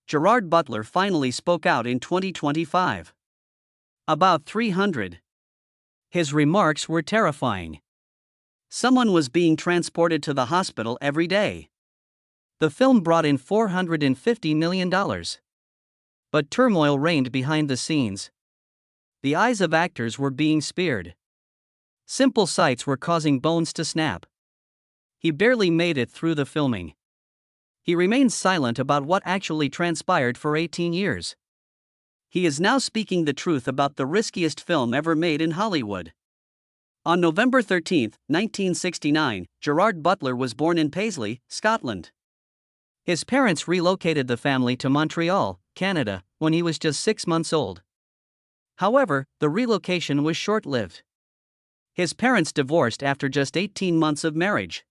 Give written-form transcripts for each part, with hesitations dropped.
Gerard Butler finally spoke out in 2025. About 300. His remarks were terrifying. Someone was being transported to the hospital every day. The film brought in $450 million. But turmoil reigned behind the scenes. The eyes of actors were being speared. Simple sights were causing bones to snap. He barely made it through the filming. He remained silent about what actually transpired for 18 years. He is now speaking the truth about the riskiest film ever made in Hollywood. On November 13, 1969, Gerard Butler was born in Paisley, Scotland. His parents relocated the family to Montreal, Canada, when he was just 6 months old. However, the relocation was short-lived. His parents divorced after just 18 months of marriage.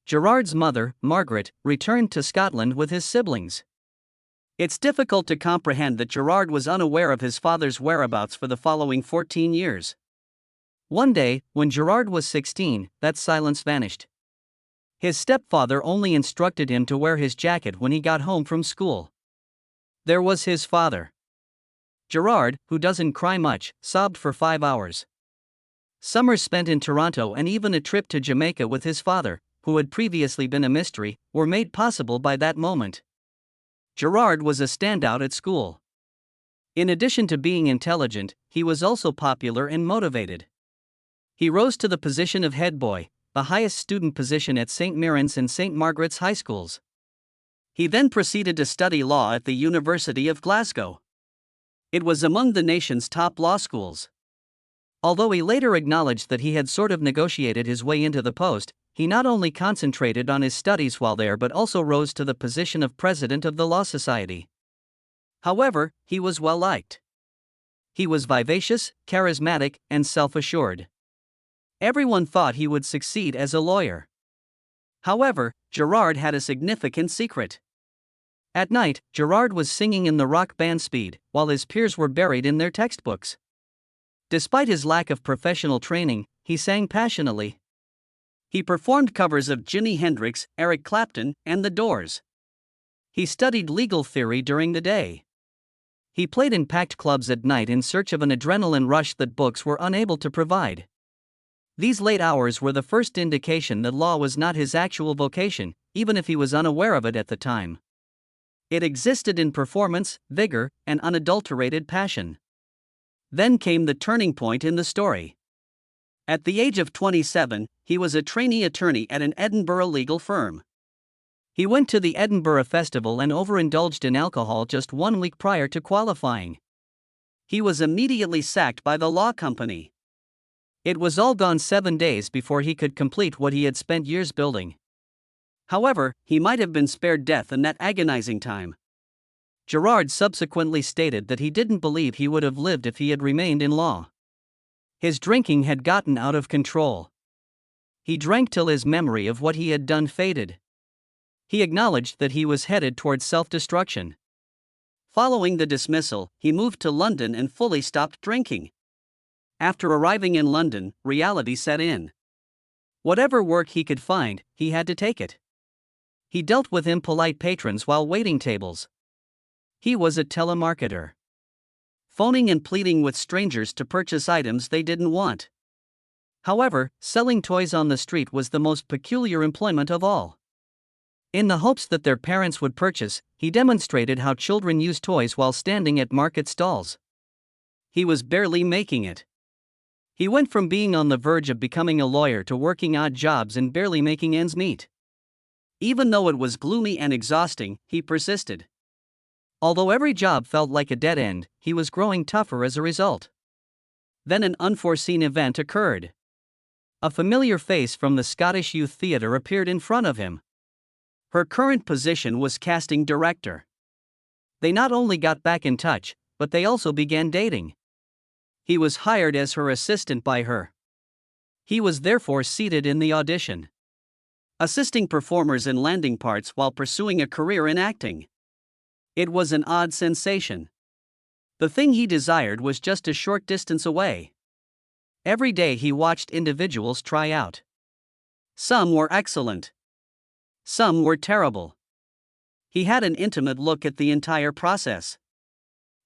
Gerard's mother, Margaret, returned to Scotland with his siblings. It's difficult to comprehend that Gerard was unaware of his father's whereabouts for the following 14 years. One day, when Gerard was 16, that silence vanished. His stepfather only instructed him to wear his jacket when he got home from school. There was his father. Gerard, who doesn't cry much, sobbed for 5 hours. Summers spent in Toronto and even a trip to Jamaica with his father, who had previously been a mystery, were made possible by that moment. Gerard was a standout at school. In addition to being intelligent, he was also popular and motivated. He rose to the position of head boy, the highest student position at St. Mary's and St. Margaret's high schools. He then proceeded to study law at the University of Glasgow. It was among the nation's top law schools. Although he later acknowledged that he had sort of negotiated his way into the post, he not only concentrated on his studies while there but also rose to the position of president of the Law Society. However, he was well liked. He was vivacious, charismatic, and self-assured. Everyone thought he would succeed as a lawyer. However, Gerard had a significant secret. At night, Gerard was singing in the rock band Speed, while his peers were buried in their textbooks. Despite his lack of professional training, he sang passionately. He performed covers of Jimi Hendrix, Eric Clapton, and The Doors. He studied legal theory during the day. He played in packed clubs at night in search of an adrenaline rush that books were unable to provide. These late hours were the first indication that law was not his actual vocation, even if he was unaware of it at the time. It existed in performance, vigor, and unadulterated passion. Then came the turning point in the story. At the age of 27, he was a trainee attorney at an Edinburgh legal firm. He went to the Edinburgh Festival and overindulged in alcohol just 1 week prior to qualifying. He was immediately sacked by the law company. It was all gone 7 days before he could complete what he had spent years building. However, he might have been spared death in that agonizing time. Gerard subsequently stated that he didn't believe he would have lived if he had remained in law. His drinking had gotten out of control. He drank till his memory of what he had done faded. He acknowledged that he was headed towards self-destruction. Following the dismissal, he moved to London and fully stopped drinking. After arriving in London, reality set in. Whatever work he could find, he had to take it. He dealt with impolite patrons while waiting tables. He was a telemarketer, phoning and pleading with strangers to purchase items they didn't want. However, selling toys on the street was the most peculiar employment of all. In the hopes that their parents would purchase, he demonstrated how children use toys while standing at market stalls. He was barely making it. He went from being on the verge of becoming a lawyer to working odd jobs and barely making ends meet. Even though it was gloomy and exhausting, he persisted. Although every job felt like a dead end, he was growing tougher as a result. Then an unforeseen event occurred. A familiar face from the Scottish Youth Theatre appeared in front of him. Her current position was casting director. They not only got back in touch, but they also began dating. He was hired as her assistant by her. He was therefore seated in the audition, assisting performers in landing parts while pursuing a career in acting. It was an odd sensation. The thing he desired was just a short distance away. Every day he watched individuals try out. Some were excellent. Some were terrible. He had an intimate look at the entire process.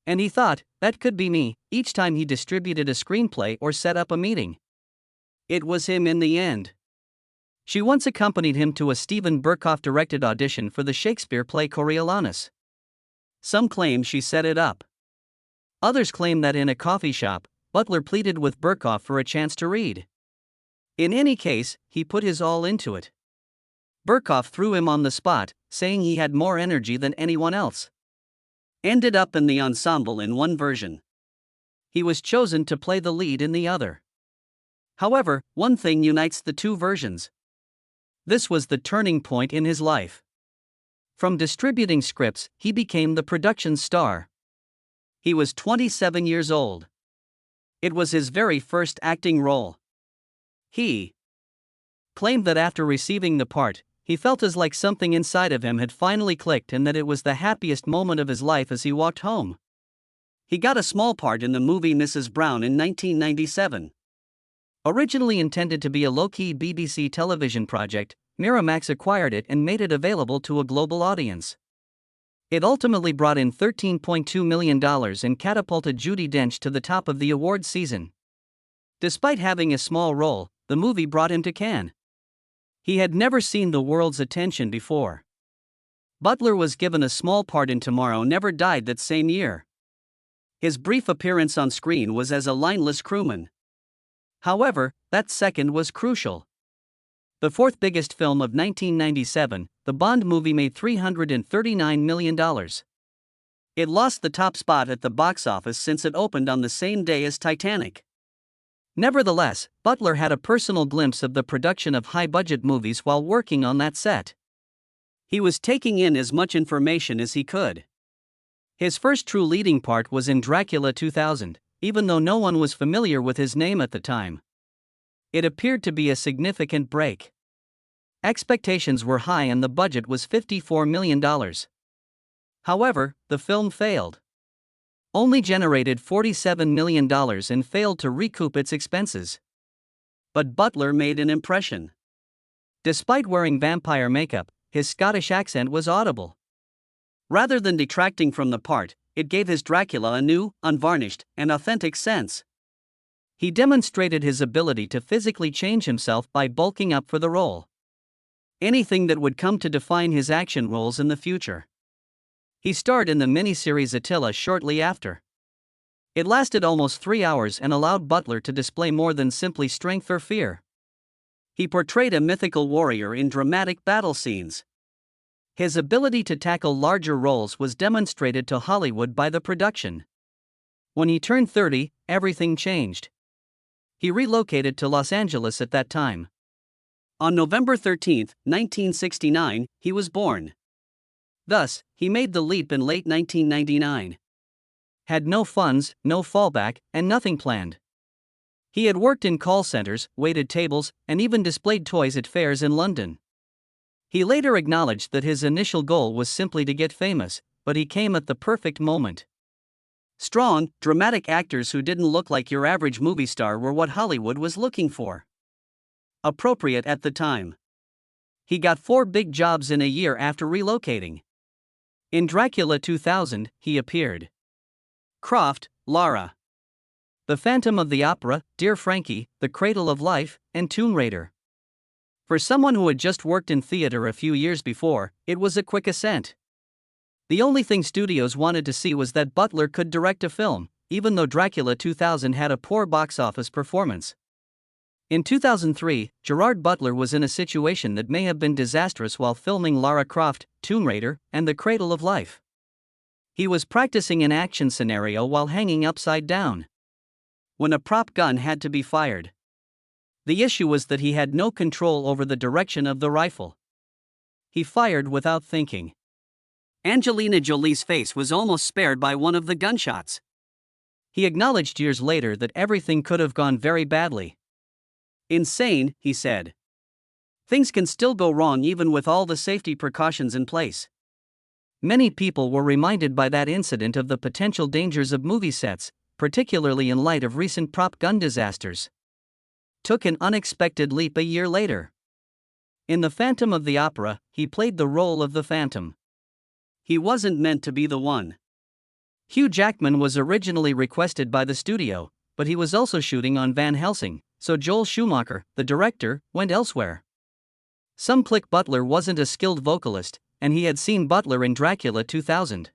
And he thought, that could be me, each time he distributed a screenplay or set up a meeting. It was him in the end. She once accompanied him to a Steven Berkoff-directed audition for the Shakespeare play Coriolanus. Some claim she set it up. Others claim that in a coffee shop, Butler pleaded with Berkoff for a chance to read. In any case, he put his all into it. Berkoff threw him on the spot, saying he had more energy than anyone else. Ended up in the ensemble in one version. He was chosen to play the lead in the other. However, one thing unites the two versions. This was the turning point in his life. From distributing scripts, he became the production star. He was 27 years old. It was his very first acting role. He claimed that after receiving the part, he felt as like something inside of him had finally clicked and that it was the happiest moment of his life as he walked home. He got a small part in the movie Mrs. Brown in 1997. Originally intended to be a low-key BBC television project, Miramax acquired it and made it available to a global audience. It ultimately brought in $13.2 million and catapulted Judi Dench to the top of the awards season. Despite having a small role, the movie brought him to Cannes. He had never seen the world's attention before. Butler was given a small part in Tomorrow Never Died that same year. His brief appearance on screen was as a lineless crewman. However, that second was crucial. The fourth biggest film of 1997, the Bond movie made $339 million. It lost the top spot at the box office since it opened on the same day as Titanic. Nevertheless, Butler had a personal glimpse of the production of high-budget movies while working on that set. He was taking in as much information as he could. His first true leading part was in Dracula 2000, even though no one was familiar with his name at the time. It appeared to be a significant break. Expectations were high and the budget was $54 million. However, the film failed. Only generated $47 million and failed to recoup its expenses. But Butler made an impression. Despite wearing vampire makeup, his Scottish accent was audible. Rather than detracting from the part, it gave his Dracula a new, unvarnished, and authentic sense. He demonstrated his ability to physically change himself by bulking up for the role. Anything that would come to define his action roles in the future. He starred in the miniseries Attila shortly after. It lasted almost 3 hours and allowed Butler to display more than simply strength or fear. He portrayed a mythical warrior in dramatic battle scenes. His ability to tackle larger roles was demonstrated to Hollywood by the production. When he turned 30, everything changed. He relocated to Los Angeles at that time. On November 13, 1969, he was born. Thus, he made the leap in late 1999. Had no funds, no fallback, and nothing planned. He had worked in call centers, waited tables, and even displayed toys at fairs in London. He later acknowledged that his initial goal was simply to get famous, but he came at the perfect moment. Strong, dramatic actors who didn't look like your average movie star were what Hollywood was looking for. Appropriate at the time. He got 4 big jobs in a year after relocating. In Dracula 2000, he appeared. Croft, Lara. The Phantom of the Opera, Dear Frankie, The Cradle of Life, and Tomb Raider. For someone who had just worked in theater a few years before, it was a quick ascent. The only thing studios wanted to see was that Butler could direct a film, even though Dracula 2000 had a poor box office performance. In 2003, Gerard Butler was in a situation that may have been disastrous while filming Lara Croft, Tomb Raider, and The Cradle of Life. He was practicing an action scenario while hanging upside down, when a prop gun had to be fired. The issue was that he had no control over the direction of the rifle. He fired without thinking. Angelina Jolie's face was almost spared by one of the gunshots. He acknowledged years later that everything could have gone very badly. Insane, he said. Things can still go wrong even with all the safety precautions in place. Many people were reminded by that incident of the potential dangers of movie sets, particularly in light of recent prop gun disasters. Took an unexpected leap a year later. In The Phantom of the Opera, he played the role of the Phantom. he wasn't meant to be the one. Hugh Jackman was originally requested by the studio, but he was also shooting on Van Helsing, so Joel Schumacher, the director, went elsewhere. Some click Butler wasn't a skilled vocalist, and he had seen Butler in Dracula 2000.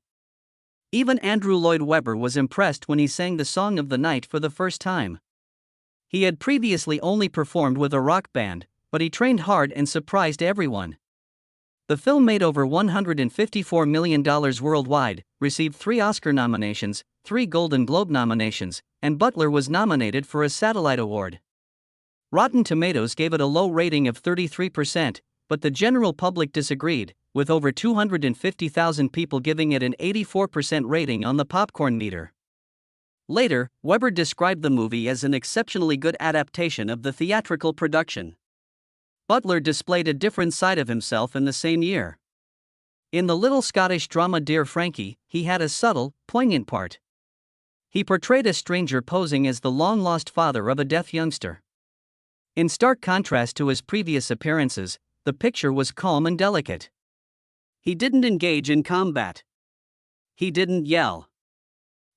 Even Andrew Lloyd Webber was impressed when he sang the song of the night for the first time. He had previously only performed with a rock band, but he trained hard and surprised everyone. The film made over $154 million worldwide, received 3 Oscar nominations, 3 Golden Globe nominations, and Butler was nominated for a Satellite Award. Rotten Tomatoes gave it a low rating of 33%, but the general public disagreed, with over 250,000 people giving it an 84% rating on the popcorn meter. Later, Webber described the movie as an exceptionally good adaptation of the theatrical production. Butler displayed a different side of himself in the same year. In the little Scottish drama Dear Frankie, he had a subtle, poignant part. He portrayed a stranger posing as the long-lost father of a deaf youngster. In stark contrast to his previous appearances, the picture was calm and delicate. He didn't engage in combat. He didn't yell.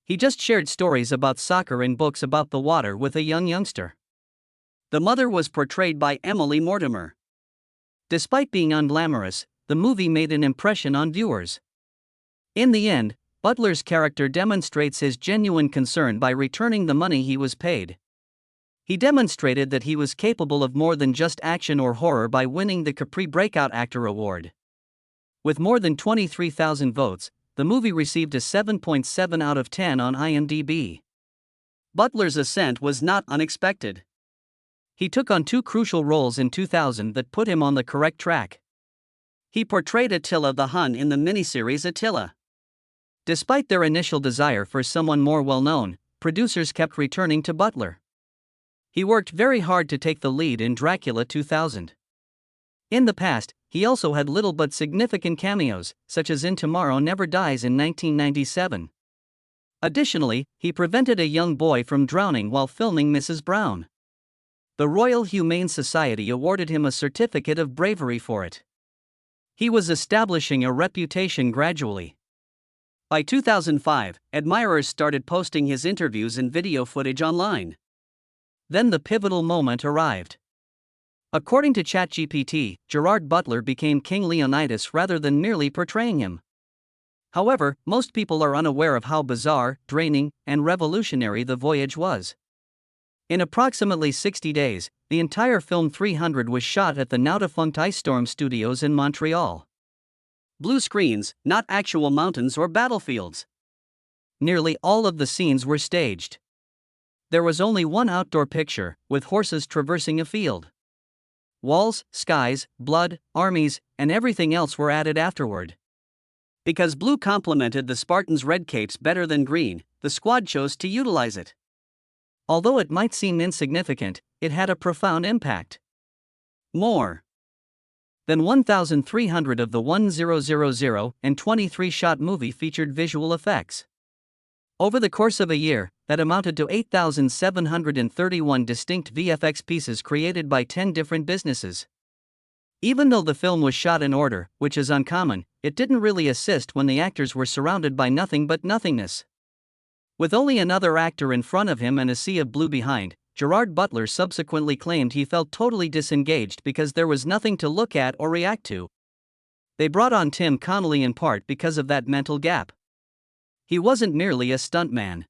He just shared stories about soccer and books about the water with a young youngster. The mother was portrayed by Emily Mortimer. Despite being unglamorous, the movie made an impression on viewers. In the end, Butler's character demonstrates his genuine concern by returning the money he was paid. He demonstrated that he was capable of more than just action or horror by winning the Capri Breakout Actor Award. With more than 23,000 votes, the movie received a 7.7 out of 10 on IMDb. Butler's ascent was not unexpected. He took on 2 crucial roles in 2000 that put him on the correct track. He portrayed Attila the Hun in the miniseries Attila. Despite their initial desire for someone more well-known, producers kept returning to Butler. He worked very hard to take the lead in Dracula 2000. In the past, he also had little but significant cameos, such as in Tomorrow Never Dies in 1997. Additionally, he prevented a young boy from drowning while filming Mrs. Brown. The Royal Humane Society awarded him a certificate of bravery for it. He was establishing a reputation gradually. By 2005, admirers started posting his interviews and video footage online. Then the pivotal moment arrived. According to ChatGPT, Gerard Butler became King Leonidas rather than merely portraying him. However, most people are unaware of how bizarre, draining, and revolutionary the voyage was. In approximately 60 days, the entire film 300 was shot at the now defunct Ice Storm Studios in Montreal. Blue screens, not actual mountains or battlefields. Nearly all of the scenes were staged. There was only one outdoor picture, with horses traversing a field. Walls, skies, blood, armies, and everything else were added afterward. Because blue complemented the Spartans' red capes better than green, the squad chose to utilize it. Although it might seem insignificant, it had a profound impact. More than 1,300 of the 1000 and 23-shot movie featured visual effects. Over the course of a year, that amounted to 8,731 distinct VFX pieces created by 10 different businesses. Even though the film was shot in order, which is uncommon, it didn't really assist when the actors were surrounded by nothing but nothingness. With only another actor in front of him and a sea of blue behind, Gerard Butler subsequently claimed he felt totally disengaged because there was nothing to look at or react to. They brought on Tim Connolly in part because of that mental gap. He wasn't merely a stuntman.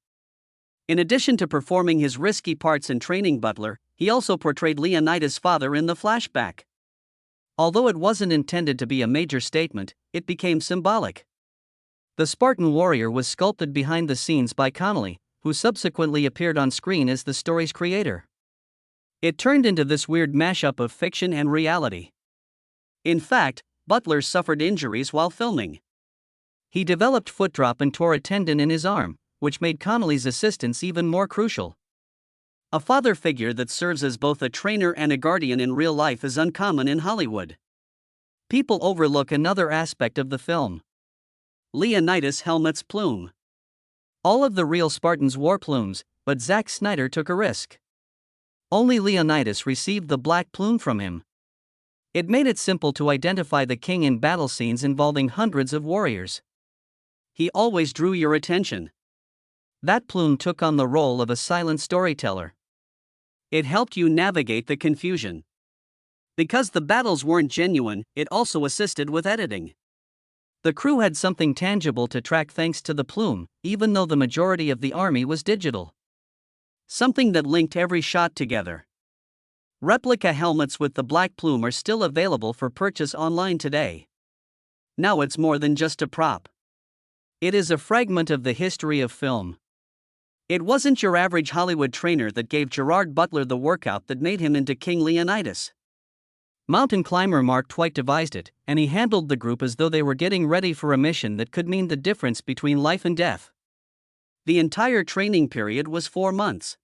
In addition to performing his risky parts and training Butler, he also portrayed Leonidas' father in the flashback. Although it wasn't intended to be a major statement, it became symbolic. The Spartan warrior was sculpted behind the scenes by Connolly, who subsequently appeared on screen as the story's creator. It turned into this weird mashup of fiction and reality. In fact, Butler suffered injuries while filming. He developed foot drop and tore a tendon in his arm, which made Connolly's assistance even more crucial. A father figure that serves as both a trainer and a guardian in real life is uncommon in Hollywood. People overlook another aspect of the film. Leonidas' helmet's plume. All of the real Spartans wore plumes, but Zack Snyder took a risk. Only Leonidas received the black plume from him. It made it simple to identify the king in battle scenes involving hundreds of warriors. He always drew your attention. That plume took on the role of a silent storyteller. It helped you navigate the confusion. Because the battles weren't genuine, it also assisted with editing. The crew had something tangible to track thanks to the plume, even though the majority of the army was digital. Something that linked every shot together. Replica helmets with the black plume are still available for purchase online today. Now it's more than just a prop. It is a fragment of the history of film. It wasn't your average Hollywood trainer that gave Gerard Butler the workout that made him into King Leonidas. Mountain climber Mark Twight devised it, and he handled the group as though they were getting ready for a mission that could mean the difference between life and death. The entire training period was 4 months.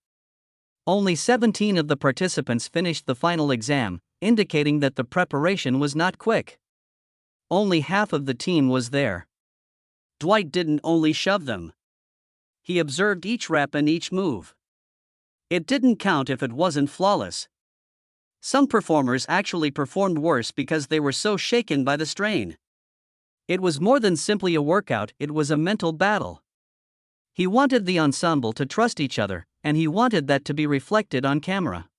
Only 17 of the participants finished the final exam, indicating that the preparation was not quick. Only half of the team was there. Dwight didn't only shove them. He observed each rep and each move. It didn't count if it wasn't flawless. Some performers actually performed worse because they were so shaken by the strain. It was more than simply a workout, it was a mental battle. He wanted the ensemble to trust each other, and he wanted that to be reflected on camera.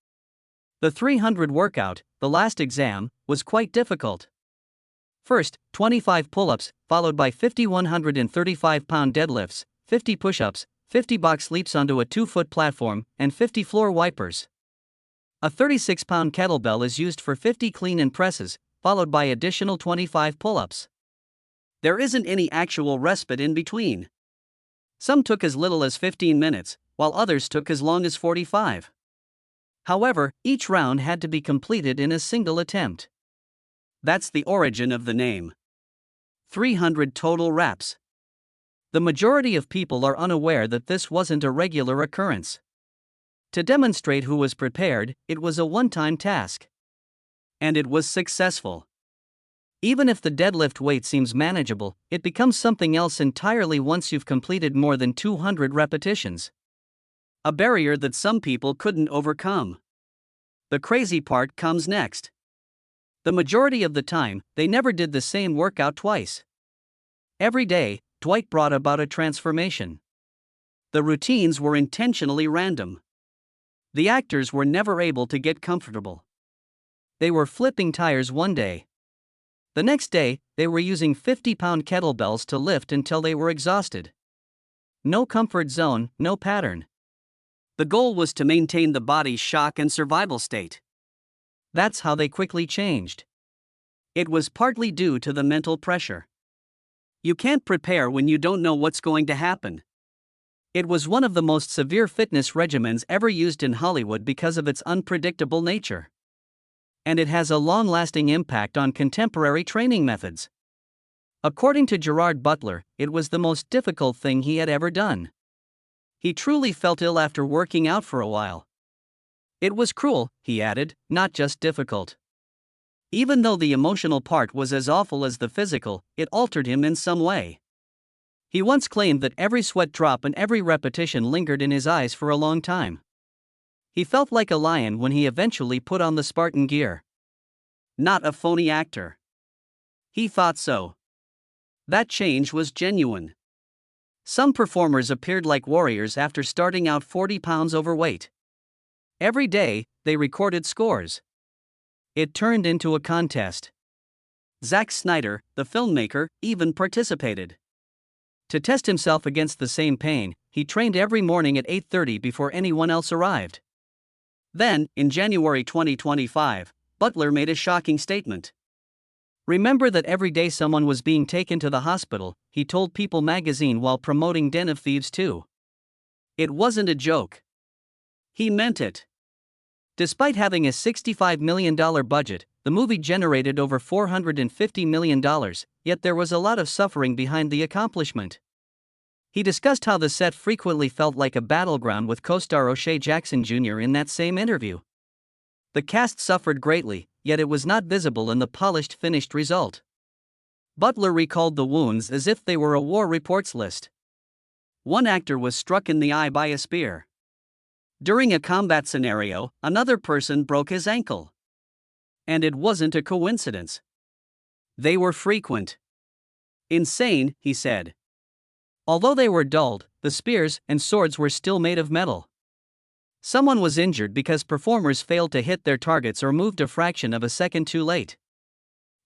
The 300 workout, the last exam, was quite difficult. First, 25 pull-ups, followed by 50 135-pound deadlifts, 50 push-ups, 50 box leaps onto a 2-foot platform, and 50 floor wipers. A 36-pound kettlebell is used for 50 clean and presses, followed by additional 25 pull-ups. There isn't any actual respite in between. Some took as little as 15 minutes, while others took as long as 45. However, each round had to be completed in a single attempt. That's the origin of the name. 300 total reps. The majority of people are unaware that this wasn't a regular occurrence. To demonstrate who was prepared, it was a one-time task. And it was successful. Even if the deadlift weight seems manageable, it becomes something else entirely once you've completed more than 200 repetitions. A barrier that some people couldn't overcome. The crazy part comes next. The majority of the time, they never did the same workout twice. Every day, Dwight brought about a transformation. The routines were intentionally random. The actors were never able to get comfortable. They were flipping tires one day. The next day, they were using 50-pound kettlebells to lift until they were exhausted. No comfort zone, no pattern. The goal was to maintain the body's shock and survival state. That's how they quickly changed. It was partly due to the mental pressure. You can't prepare when you don't know what's going to happen. It was one of the most severe fitness regimens ever used in Hollywood because of its unpredictable nature. And it has a long-lasting impact on contemporary training methods. According to Gerard Butler, it was the most difficult thing he had ever done. He truly felt ill after working out for a while. It was cruel, he added, not just difficult. Even though the emotional part was as awful as the physical, it altered him in some way. He once claimed that every sweat drop and every repetition lingered in his eyes for a long time. He felt like a lion when he eventually put on the Spartan gear. Not a phony actor. He thought so. That change was genuine. Some performers appeared like warriors after starting out 40 pounds overweight. Every day, they recorded scores. It turned into a contest. Zack Snyder, the filmmaker, even participated. To test himself against the same pain, he trained every morning at 8:30 before anyone else arrived. Then, in January 2025, Butler made a shocking statement. Remember that every day someone was being taken to the hospital, he told People magazine while promoting Den of Thieves 2. It wasn't a joke. He meant it. Despite having a $65 million budget, the movie generated over $450 million, yet there was a lot of suffering behind the accomplishment. He discussed how the set frequently felt like a battleground with co-star O'Shea Jackson Jr. in that same interview. The cast suffered greatly, yet it was not visible in the polished finished result. Butler recalled the wounds as if they were a war reports list. One actor was struck in the eye by a spear. During a combat scenario, another person broke his ankle. And it wasn't a coincidence. They were frequent. Insane, he said. Although they were dulled, the spears and swords were still made of metal. Someone was injured because performers failed to hit their targets or moved a fraction of a second too late.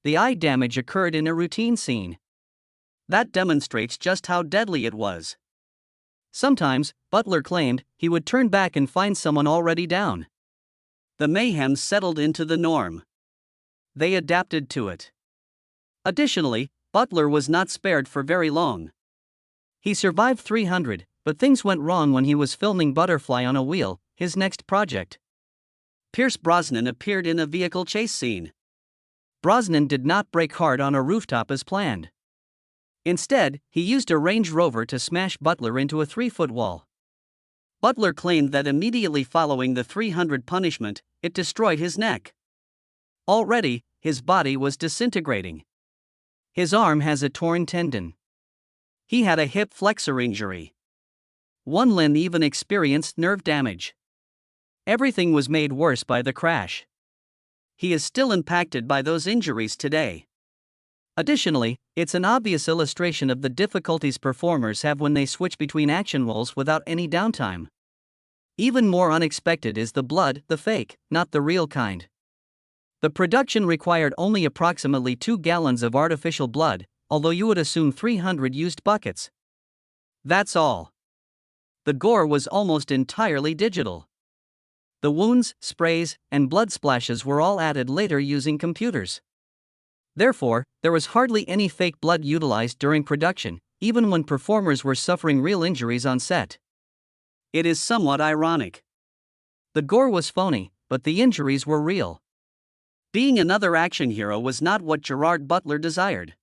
The eye damage occurred in a routine scene. That demonstrates just how deadly it was. Sometimes, Butler claimed, he would turn back and find someone already down. The mayhem settled into the norm. They adapted to it. Additionally, Butler was not spared for very long. He survived 300, but things went wrong when he was filming Butterfly on a Wheel, his next project. Pierce Brosnan appeared in a vehicle chase scene. Brosnan did not brake hard on a rooftop as planned. Instead, he used a Range Rover to smash Butler into a 3-foot wall. Butler claimed that immediately following the 300 punishment, it destroyed his neck. Already, his body was disintegrating. His arm has a torn tendon. He had a hip flexor injury. One limb even experienced nerve damage. Everything was made worse by the crash. He is still impacted by those injuries today. Additionally, it's an obvious illustration of the difficulties performers have when they switch between action roles without any downtime. Even more unexpected is the blood, the fake, not the real kind. The production required only approximately 2 gallons of artificial blood, although you would assume 300 used buckets. That's all. The gore was almost entirely digital. The wounds, sprays, and blood splashes were all added later using computers. Therefore, there was hardly any fake blood utilized during production, even when performers were suffering real injuries on set. It is somewhat ironic. The gore was phony, but the injuries were real. Being another action hero was not what Gerard Butler desired.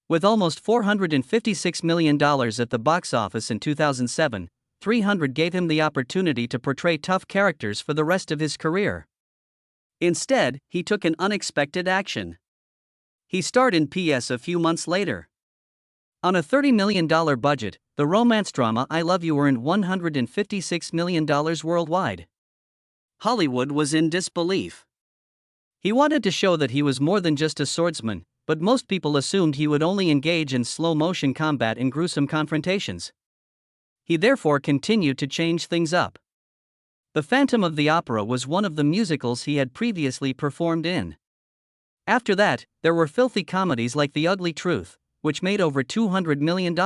With almost $456 million at the box office in 2007, 300 gave him the opportunity to portray tough characters for the rest of his career. Instead, he took an unexpected action. He starred in PS a few months later. On a $30 million budget, the romance drama I Love You earned $156 million worldwide. Hollywood was in disbelief. He wanted to show that he was more than just a swordsman, but most people assumed he would only engage in slow-motion combat and gruesome confrontations. He therefore continued to change things up. The Phantom of the Opera was one of the musicals he had previously performed in. After that, there were filthy comedies like The Ugly Truth, which made over $200 million.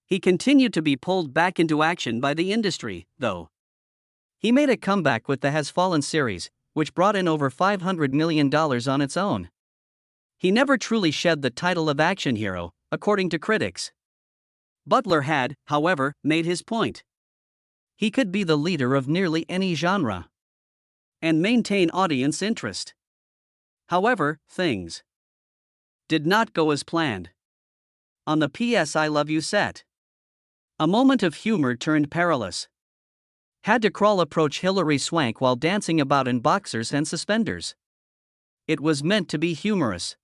He continued to be pulled back into action by the industry, though. He made a comeback with the Has Fallen series, which brought in over $500 million on its own. He never truly shed the title of action hero, according to critics. Butler had, however, made his point. He could be the leader of nearly any genre and maintain audience interest. However, things did not go as planned. On the PS I Love You set, a moment of humor turned perilous. Had to crawl approach Hilary Swank while dancing about in boxers and suspenders. It was meant to be humorous.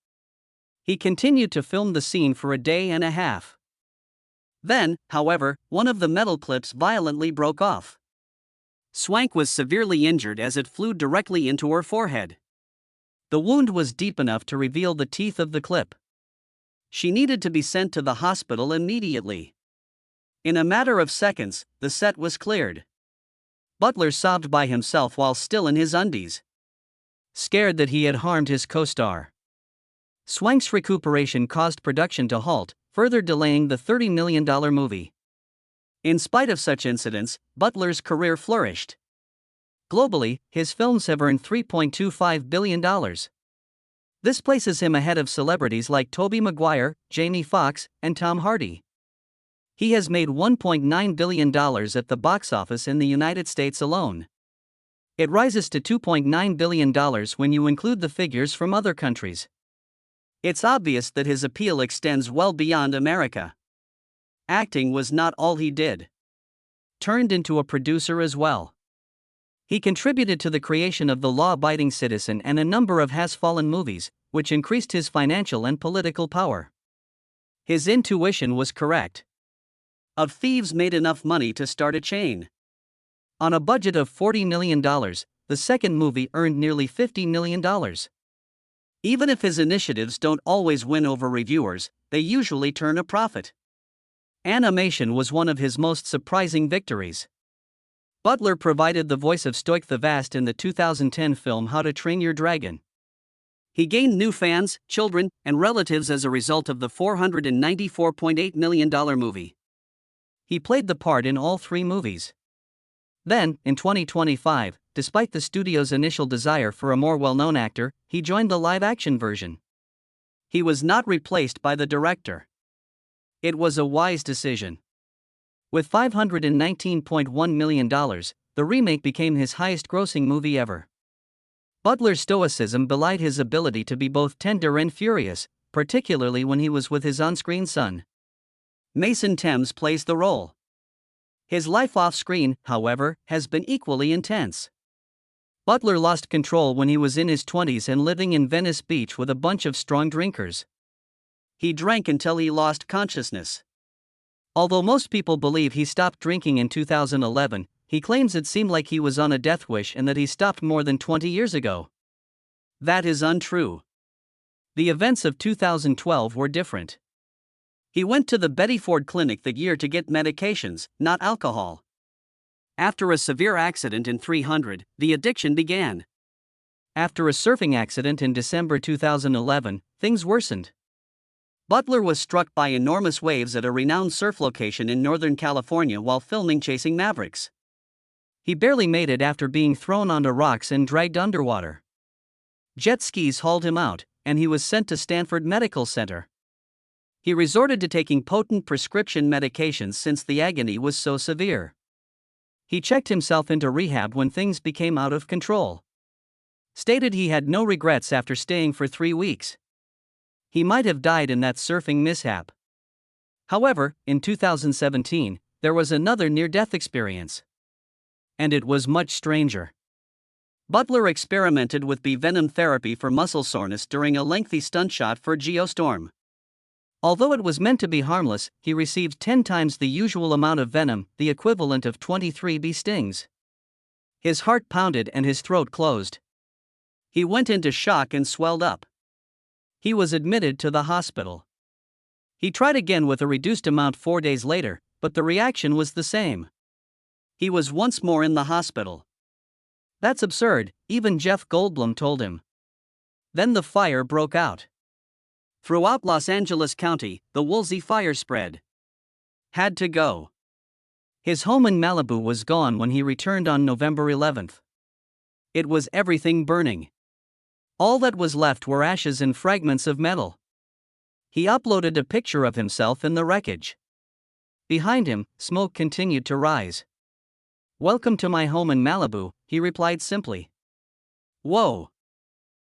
He continued to film the scene for a day and a half. Then, however, one of the metal clips violently broke off. Swank was severely injured as it flew directly into her forehead. The wound was deep enough to reveal the teeth of the clip. She needed to be sent to the hospital immediately. In a matter of seconds, the set was cleared. Butler sobbed by himself while still in his undies, scared that he had harmed his co-star. Swank's recuperation caused production to halt, further delaying the $30 million movie. In spite of such incidents, Butler's career flourished. Globally, his films have earned $3.25 billion. This places him ahead of celebrities like Tobey Maguire, Jamie Foxx, and Tom Hardy. He has made $1.9 billion at the box office in the United States alone. It rises to $2.9 billion when you include the figures from other countries. It's obvious that his appeal extends well beyond America. Acting was not all he did. Turned into a producer as well. He contributed to the creation of The Law-Abiding Citizen and a number of Has Fallen movies, which increased his financial and political power. His intuition was correct. Of Thieves made enough money to start a chain. On a budget of $40 million, the second movie earned nearly $50 million. Even if his initiatives don't always win over reviewers, they usually turn a profit. Animation was one of his most surprising victories. Butler provided the voice of Stoic the Vast in the 2010 film How to Train Your Dragon. He gained new fans, children, and relatives as a result of the $494.8 million movie. He played the part in all 3 movies. Then, in 2025, despite the studio's initial desire for a more well-known actor, he joined the live-action version. He was not replaced by the director. It was a wise decision. With $519.1 million, the remake became his highest-grossing movie ever. Butler's stoicism belied his ability to be both tender and furious, particularly when he was with his on-screen son. Mason Thames plays the role. His life off-screen, however, has been equally intense. Butler lost control when he was in his 20s and living in Venice Beach with a bunch of strong drinkers. He drank until he lost consciousness. Although most people believe he stopped drinking in 2011, he claims it seemed like he was on a death wish and that he stopped more than 20 years ago. That is untrue. The events of 2012 were different. He went to the Betty Ford Clinic that year to get medications, not alcohol. After a severe accident in 300, the addiction began. After a surfing accident in December 2011, things worsened. Butler was struck by enormous waves at a renowned surf location in Northern California while filming Chasing Mavericks. He barely made it after being thrown onto rocks and dragged underwater. Jet skis hauled him out, and he was sent to Stanford Medical Center. He resorted to taking potent prescription medications since the agony was so severe. He checked himself into rehab when things became out of control. Stated he had no regrets after staying for 3 weeks. He might have died in that surfing mishap. However, in 2017, there was another near-death experience. And it was much stranger. Butler experimented with bee-venom therapy for muscle soreness during a lengthy stunt shot for Geostorm. Although it was meant to be harmless, he received 10 times the usual amount of venom, the equivalent of 23 bee stings. His heart pounded and his throat closed. He went into shock and swelled up. He was admitted to the hospital. He tried again with a reduced amount 4 days later, but the reaction was the same. He was once more in the hospital. That's absurd, even Jeff Goldblum told him. Then the fire broke out. Throughout Los Angeles County, the Woolsey fire spread. Had to go. His home in Malibu was gone when he returned on November 11th. It was everything burning. All that was left were ashes and fragments of metal. He uploaded a picture of himself in the wreckage. Behind him, smoke continued to rise. "Welcome to my home in Malibu," he replied simply. Whoa!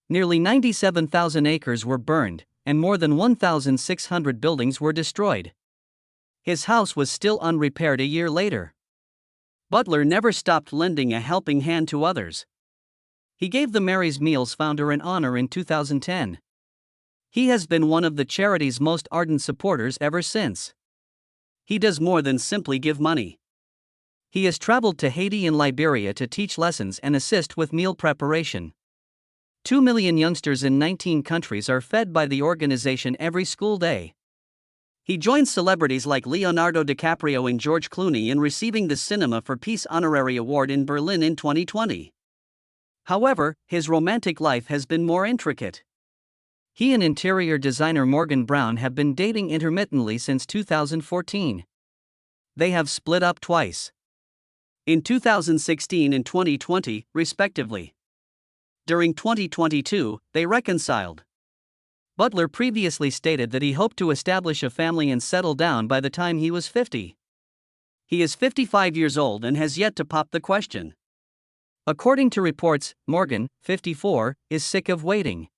Nearly 97,000 acres were burned, and more than 1,600 buildings were destroyed. His house was still unrepaired a year later. Butler never stopped lending a helping hand to others. He gave the Mary's Meals founder an honor in 2010. He has been one of the charity's most ardent supporters ever since. He does more than simply give money. He has traveled to Haiti and Liberia to teach lessons and assist with meal preparation. 2 million youngsters in 19 countries are fed by the organization every school day. He joins celebrities like Leonardo DiCaprio and George Clooney in receiving the Cinema for Peace Honorary Award in Berlin in 2020. However, his romantic life has been more intricate. He and interior designer Morgan Brown have been dating intermittently since 2014. They have split up twice. In 2016 and 2020, respectively. During 2022, they reconciled. Butler previously stated that he hoped to establish a family and settle down by the time he was 50. He is 55 years old and has yet to pop the question. According to reports, Morgan, 54, is sick of waiting.